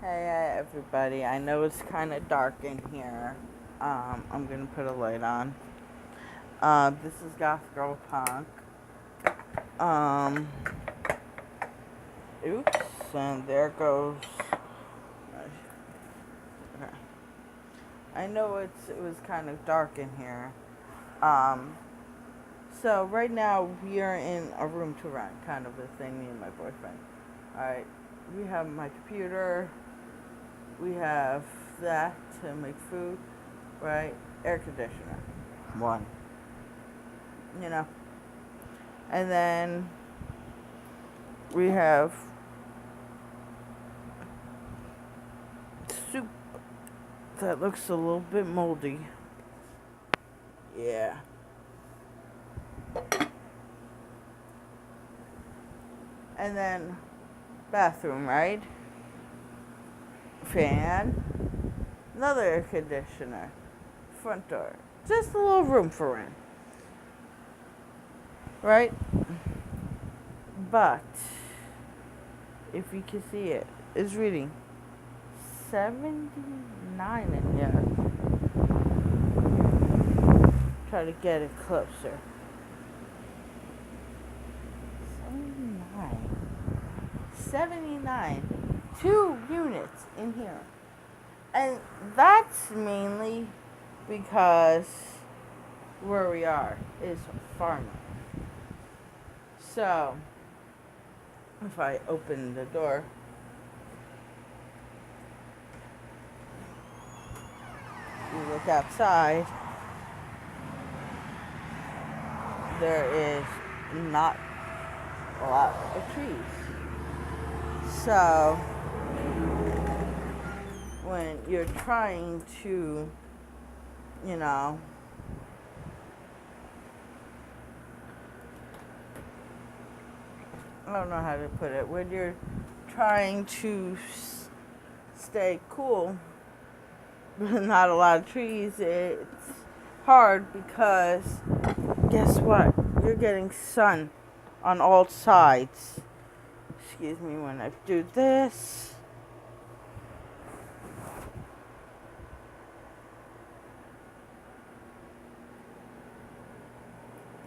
Hey everybody, I know it's kind of dark in here. I'm gonna put a light on. This is Gothgirlpunk. Um, oops, and there goes. Okay. I know it was kind of dark in here. Um, so right now we are in a room to rent, kind of a thing, me and my boyfriend. Alright, we have my computer, we have that to make food, right? Air conditioner. One. You know. And then we have soup that looks a little bit moldy. Yeah. And then bathroom, right? Fan. Another air conditioner. Front door. Just a little room for rent. Right? But if you can see it, it's reading 79 in here. Try to get it closer. 79. 79. 2 units in here. And that's mainly because where we are is farming. So, if I open the door, you look outside, there is not a lot of trees. So, when you're trying to, you know, I don't know how to put it, when you're trying to stay cool, but not a lot of trees, it's hard because guess what? You're getting sun on all sides. Excuse me when I do this.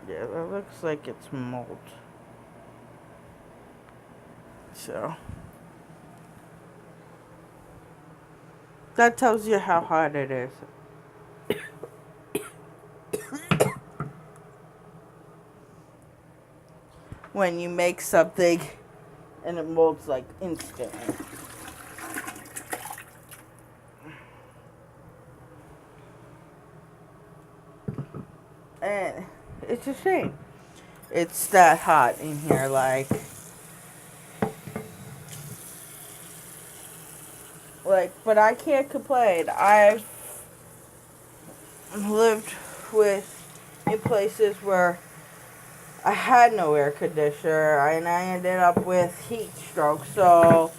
Yeah, that looks like it's mold. So that tells you how hot it is. When you make something and it molds like instantly. And it's a shame. It's that hot in here, like, but I can't complain. I've lived in places where I had no air conditioner and I ended up with heat stroke. So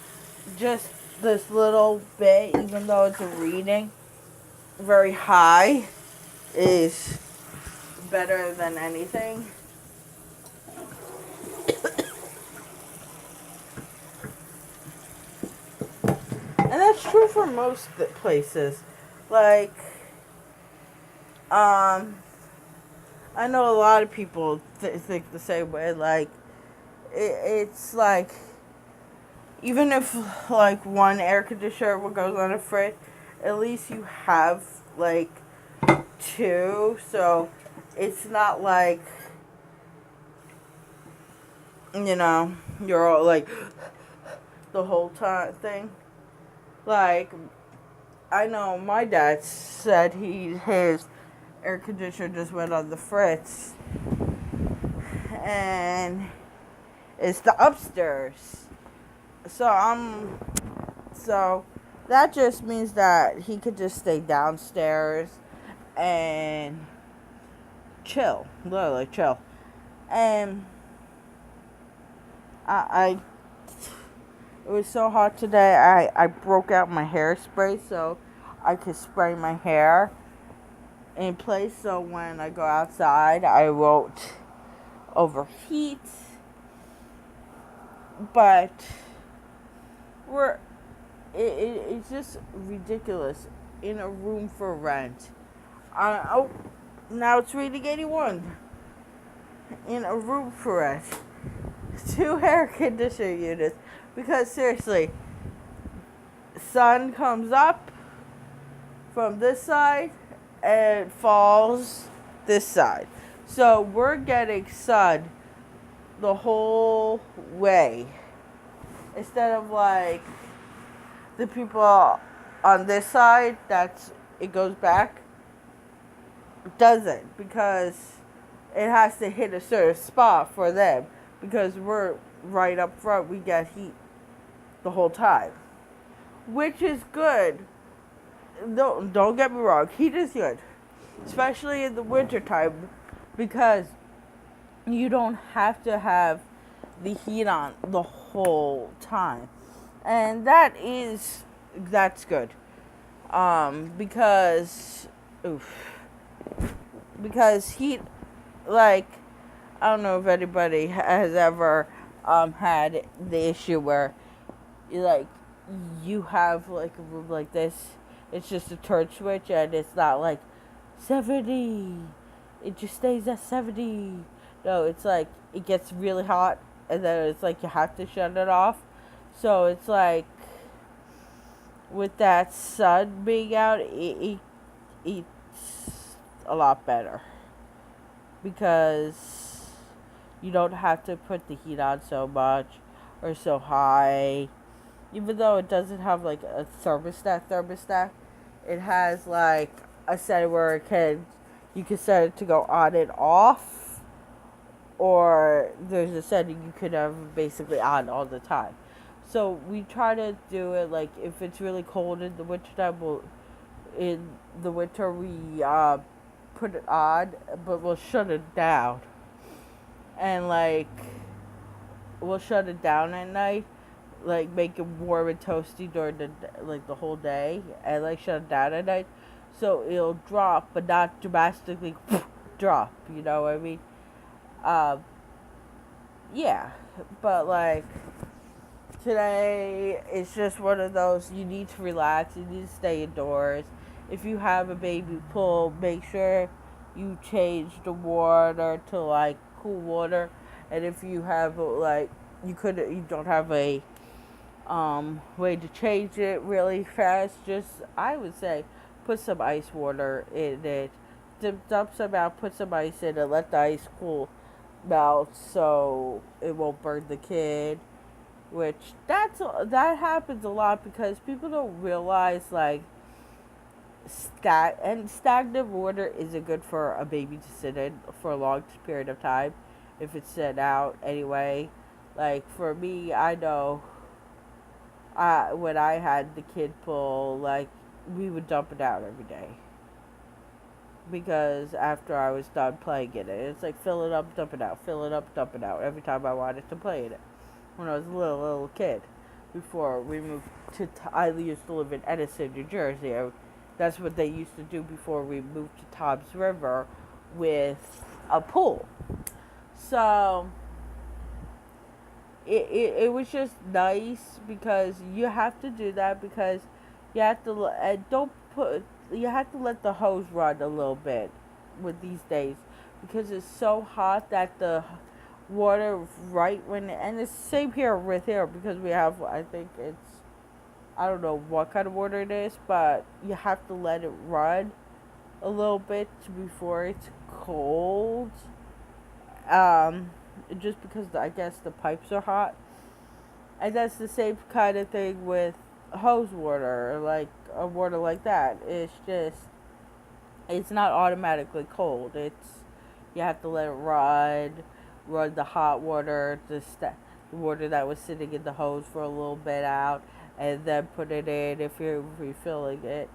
just this little bit, even though it's a reading very high, is better than anything. And that's true for most places. Like, I know a lot of people think the same way. Like, it's like, even if, like, one air conditioner goes on a fridge, at least you have, like, 2. So, it's not like, you know, you're all, like, the whole time thing. Like, I know my dad said his air conditioner just went on the fritz, and it's the upstairs. So that just means that he could just stay downstairs and chill, literally chill. And I it was so hot today, I broke out my hairspray so I could spray my hair in place so when I go outside I won't overheat. But it's just ridiculous in a room for rent. Now it's reading 81 in a room for rent. 2 air conditioner units because seriously, sun comes up from this side and falls this side. So we're getting sun the whole way instead of like the people on this side it goes back. It doesn't because it has to hit a certain spot for them because we're right up front. We get heat the whole time, which is good. Don't get me wrong, heat is good, especially in the winter time because you don't have to have the heat on the whole time, and that's good. Because heat, like, I don't know if anybody has ever had the issue where like you have like a room like this, it's just a turn switch and it's not like 70, it just stays at 70. No, it's like it gets really hot and then it's like you have to shut it off. So it's like with that sun being out, it's a lot better because you don't have to put the heat on so much or so high. Even though it doesn't have like a thermostat, it has like a setting where you can set it to go on and off, or there's a setting you could have basically on all the time. So we try to do it like if it's really cold in the wintertime, in the winter we put it on, but we'll shut it down. And like we'll shut it down at night, like make it warm and toasty during the whole day, and like shut it down at night, so it'll drop, but not drastically drop. You know what I mean? Yeah, but like today, it's just one of those, you need to relax, you need to stay indoors. If you have a baby pool, make sure you change the water to like cool water. And if you have like, you don't have a way to change it really fast, just, I would say, put some ice water in it. Dump some out, put some ice in it, let the ice cool melt so it won't burn the kid. Which that happens a lot because people don't realize like stagnant water isn't good for a baby to sit in for a long period of time if it's set out anyway. Like for me, I know when I had the kid pool, like we would dump it out every day because after I was done playing in it, it's like fill it up, dump it out, fill it up, dump it out every time I wanted to play in it. When I was a little kid, before we moved I used to live in Edison, New Jersey. That's what they used to do before we moved to Toms River with a pool. So it was just nice because you have to do that because you have to you have to let the hose run a little bit with these days because it's so hot that the water right when, and it's the same here with here because we have, I think it's, I don't know what kind of water it is, but you have to let it run a little bit before it's cold. Just because I guess the pipes are hot, and that's the same kind of thing with hose water, like a water like that. It's just, it's not automatically cold. You have to let it run the hot water, the water that was sitting in the hose for a little bit out, and then put it in if you're refilling it.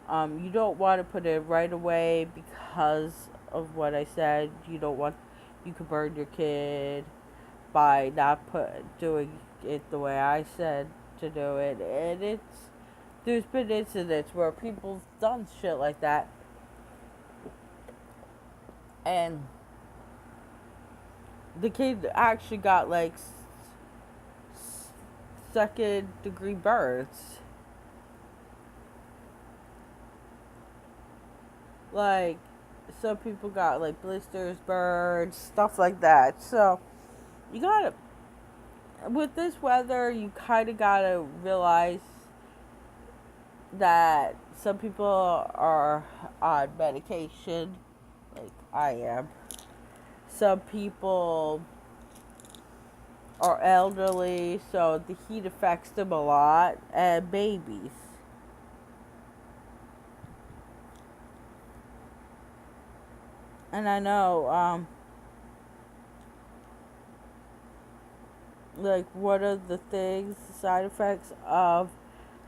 You don't want to put it right away because of what I said. You could burn your kid by not doing it the way I said to do it. And there's been incidents where people's done shit like that, and the kid actually got like second degree burns Like, some people got like blisters, burns, stuff like that. So, you gotta, with this weather, you kind of gotta realize that some people are on medication, like I am. Some people are elderly, so the heat affects them a lot, and babies. And I know, like, what are the things, the side effects of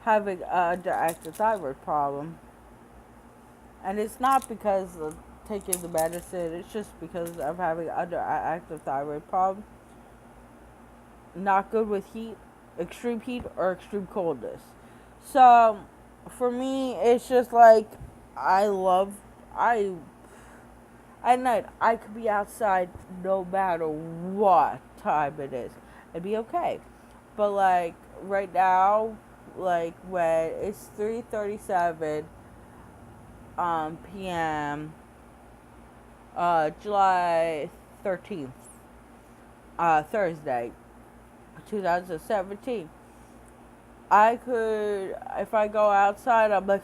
having a underactive thyroid problem? And it's not because of taking the medicine, it's just because of having underactive thyroid problem. Not good with extreme heat, or extreme coldness. So, for me, it's just like, I love, I, at night, I could be outside no matter what time it is. I'd be okay. But, like, right now, like, when it's 3:37 p.m., July 13th, Thursday, 2017. I could, if I go outside, I'm like,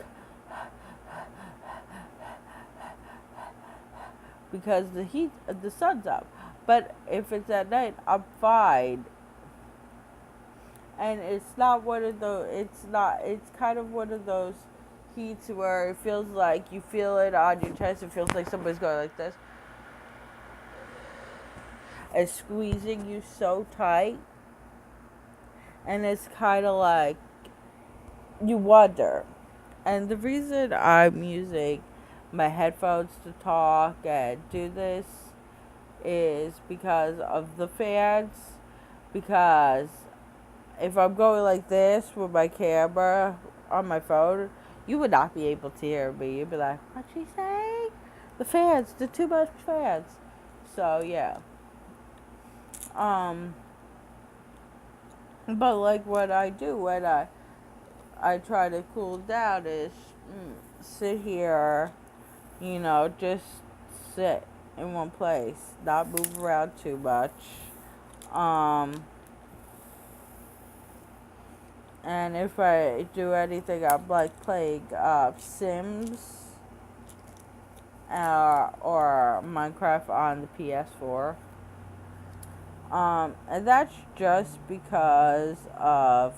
because the sun's up. But if it's at night, I'm fine. And it's not one of those, it's kind of one of those heats where it feels like you feel it on your chest. It feels like somebody's going like this and squeezing you so tight. And it's kind of like, you wonder. And the reason I'm using my headphones to talk and do this is because of the fans. Because if I'm going like this with my camera on my phone, you would not be able to hear me. You'd be like, what'd she say? The fans, the too much fans. So, yeah. But like what I do when I try to cool down is sit here, just sit in one place, not move around too much. And if I do anything, I'm like playing Sims or Minecraft on the PS4. And that's just because of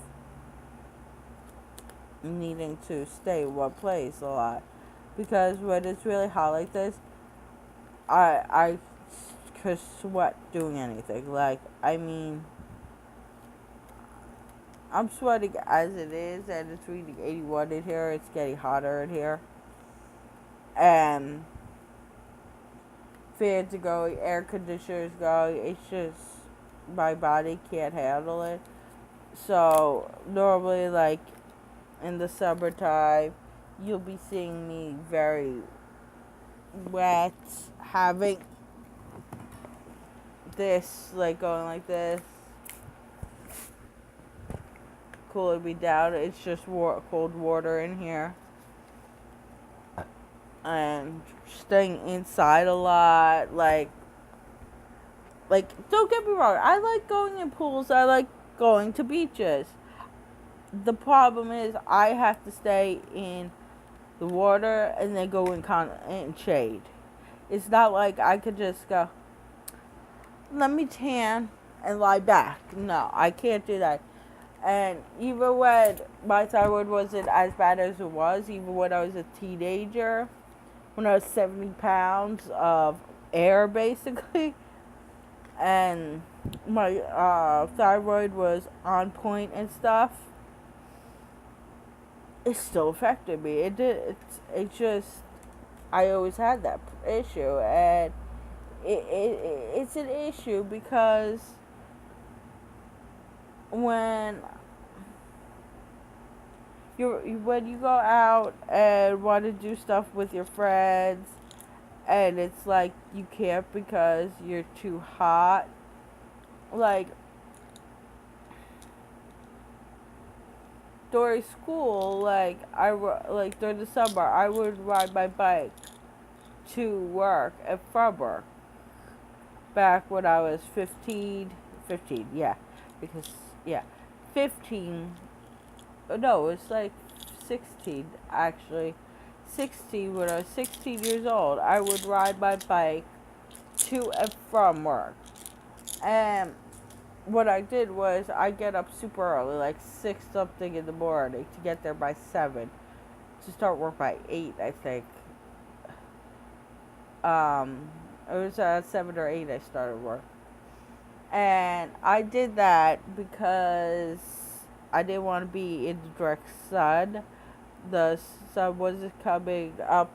needing to stay in one place a lot. Because when it's really hot like this, I could sweat doing anything. Like, I mean, I'm sweating as it is, and it's reading 81 in here. It's getting hotter in here. And fans are going, air conditioners going. It's just, my body can't handle it. So, normally, like, in the summertime, you'll be seeing me very wet, having this, like, going like this, cooling me down. It's just cold water in here. And staying inside a lot, like, don't get me wrong, I like going in pools, I like going to beaches. The problem is, I have to stay in the water and then go in shade. It's not like I could just go, let me tan and lie back. No, I can't do that. And even when my thyroid wasn't as bad as it was, even when I was a teenager, when I was 70 pounds of air, basically, and my thyroid was on point and stuff, it still affected me. It did. It just, I always had that issue, and it's an issue because when you go out and want to do stuff with your friends, and it's like you can't because you're too hot. Like, during school, like during the summer, I would ride my bike to work from work back when I was 15, yeah, because, yeah, 15, no, it's like 16, actually, 16, when I was 16 years old, I would ride my bike to and from work, and what I did was I get up super early, like 6 something in the morning, to get there by 7, to start work by 8, I think. It was 7 or 8 I started work. And I did that because I didn't want to be in the direct sun. The sun was coming up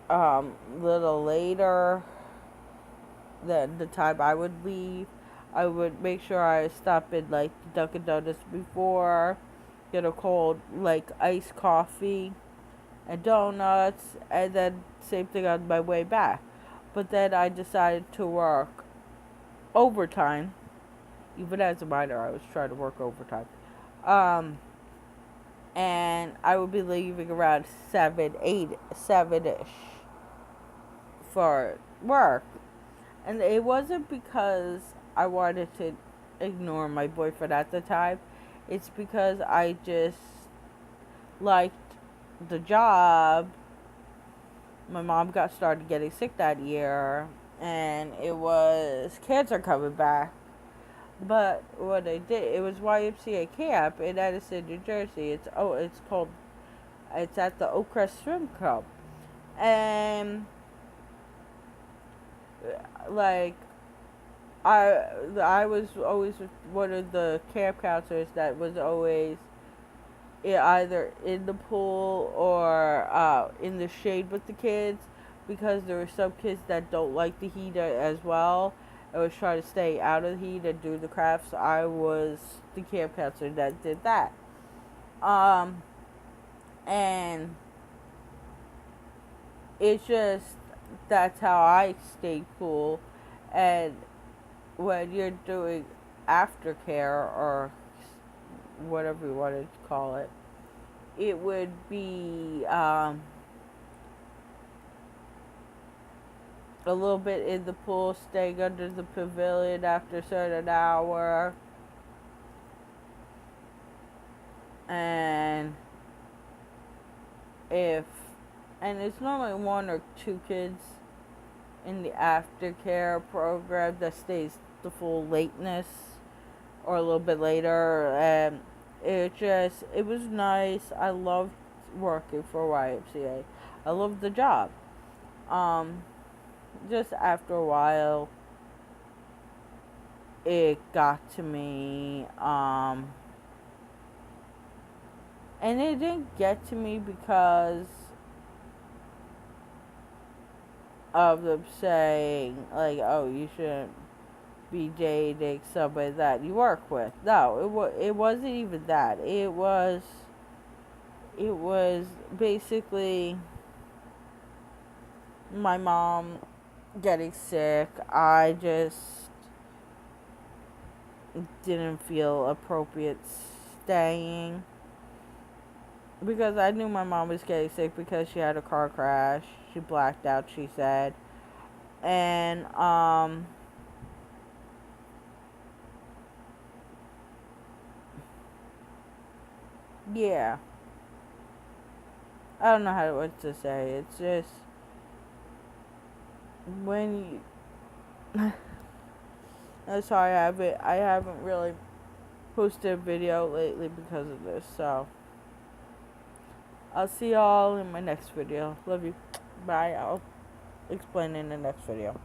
a little later than the time I would leave. I would make sure I stop in like Dunkin' Donuts before, get a cold like iced coffee and donuts, and then same thing on my way back. But then I decided to work overtime. Even as a minor, I was trying to work overtime. And I would be leaving around 7-ish for work. And it wasn't because I wanted to ignore my boyfriend at the time. It's because I just liked the job. My mom started getting sick that year, and it was cancer coming back. But what I did, it was YMCA camp in Edison, New Jersey. It's at the Oak Crest Swim Club, and like I was always one of the camp counselors that was always either in the pool or in the shade with the kids, because there were some kids that don't like the heat as well. I was trying to stay out of the heat and do the crafts. I was the camp counselor that did that. And it's just, that's how I stayed cool. And when you're doing aftercare, or whatever you wanted to call it, it would be a little bit in the pool, staying under the pavilion after a certain hour, and it's normally 1 or 2 kids in the aftercare program that stays the full lateness or a little bit later, and it was nice. I loved working for YMCA. I loved the job. Just after a while, it got to me, and it didn't get to me because of them saying, like, oh, you shouldn't be dating somebody that you work with. No, it wasn't even that. It was basically my mom getting sick. I just didn't feel appropriate staying, because I knew my mom was getting sick because she had a car crash. She blacked out, she said. And yeah, I don't know what to say. It's just when you I'm sorry, I haven't really posted a video lately because of this. So I'll see y'all in my next video. Love you. Bye. I'll explain in the next video.